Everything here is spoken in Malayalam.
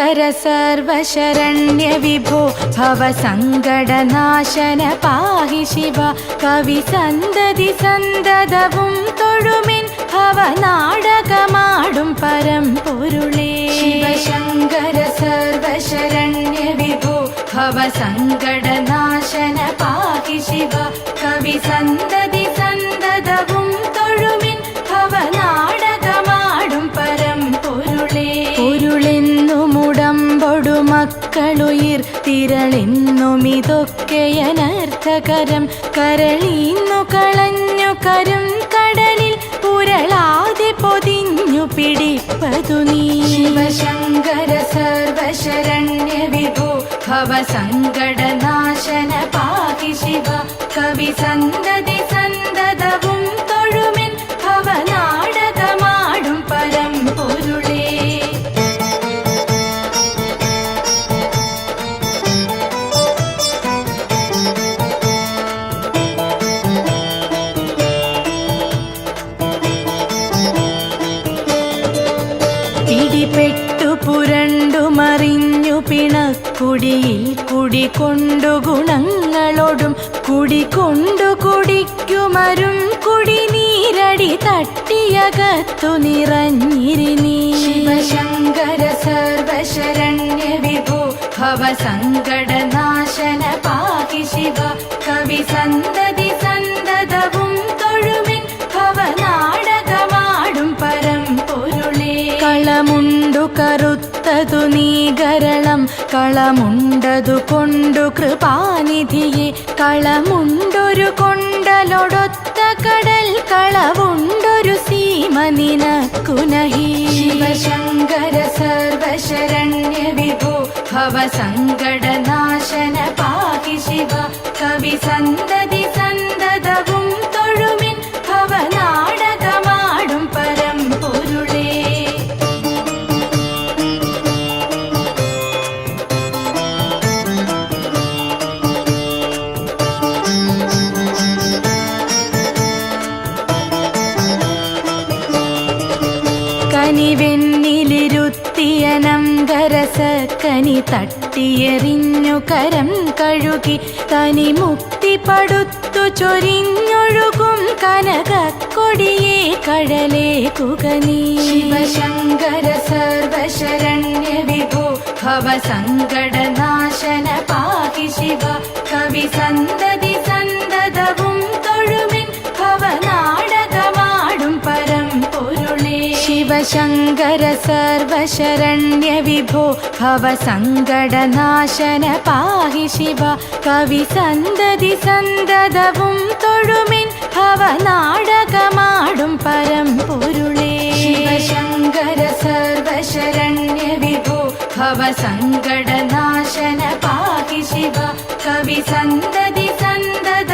ശിവശങ്കര സർവശരണ്യ വിഭോ ഭവസങ്കടനാശന പാഹി ശിവ കവി സന്തതി സന്തതവും തൊഴുമിൻ ഭവനാടകമാടും പരമ്പൊരുളേ. ശിവശങ്കര സർവശരണ്യ വിഭോ ഭവസങ്കടനാശന പാഹി ശിവ കവി സന്തതി സന്തതവും തൊഴുമിൻ ഭവനാടകമാടും പരമ്പൊരുളേ. പൊരുളെന്നു മുടമ്പൊടു മക്കളുയിർ തിരളെന്നുമിതൊക്കെയനർത്ഥകരം കരളീന്നു കളഞ്ഞു കരും കടലിൽ പുരളാതെ പൊതിഞ്ഞു പിടിപ്പതു നീ. ശിവശങ്കര സർവശരണ്യ വിഭോ ഭവസങ്കടനാശന പാഹി ശിവ കവി സന്തതി സന്തതവും തൊഴുമിൻ ഭവനാടകമാടും പരമ്പൊരുളേ. പിടിപ്പെട്ടു പുരണ്ടു മറിഞ്ഞു പിണക്കുടിയിൽ കുടികൊണ്ടു ഗുണങ്ങളോടും കുടികൊണ്ടു കുടിക്കുമരും കുടിനീരടി തട്ടിയകത്തു നിറഞ്ഞിരിനീ. ശിവശങ്കര സർവശരണ്യ വിഭോ ഭവസങ്കടനാശന പാഹി ശിവ കവി സന്തതി സന്തതവും തൊഴുമിൻ ഭവനാടകമാടും പരമ്പൊരുളേ. കളമുണ്ടു കറുത്തതു നീകരളം കളമുണ്ടതു കൊണ്ടു കൃപാനിധിയെ കളമുണ്ടൊരു കൊണ്ടലൊടൊത്ത കടൽ കളവുണ്ടൊരു സീമ നിനക്കുനഹി. ശിവശങ്കര സർവശരണ്യ വിഭോ ഭവസങ്കടനാശന പാഹി ശിവ കവി സന്തതി സന്തതവും തൊഴുമിൻ ഭവനാടകമാടും പരമ്പൊരുളേ. കനിവെന്നിലിരുത്തിയനംഗരസക്കനി തട്ടിയെറിഞ്ഞു കരം കഴുകി തനി മുക്തി പടുത്തു ചൊരിഞ്ഞൊഴുകും കനകക്കൊടിയെ കഴലേക്കുക നീ. ശിവശങ്കര സർവശരണ്യ വിഭോ ഭവസങ്കടനാശന പാഹി ശിവ കവി സന്തതി സന്തതവും തൊഴുമിൻ ഭവനാടകമാടും പരമ്പൊരുളേ. ശിവശങ്കര സർവശരണ്യ വിഭോ ഭവസങ്കടനാശന പാഹി ശിവ കവി സന്തതി സന്തതവും തൊഴുമിൻ ഭവനാടകമാടും പരമ്പൊരുളേ. ശിവശങ്കര സർവശരണ്യ വിഭോ ഭവസങ്കടനാശന പാഹി ശിവ കവി സന്തതി സന്തത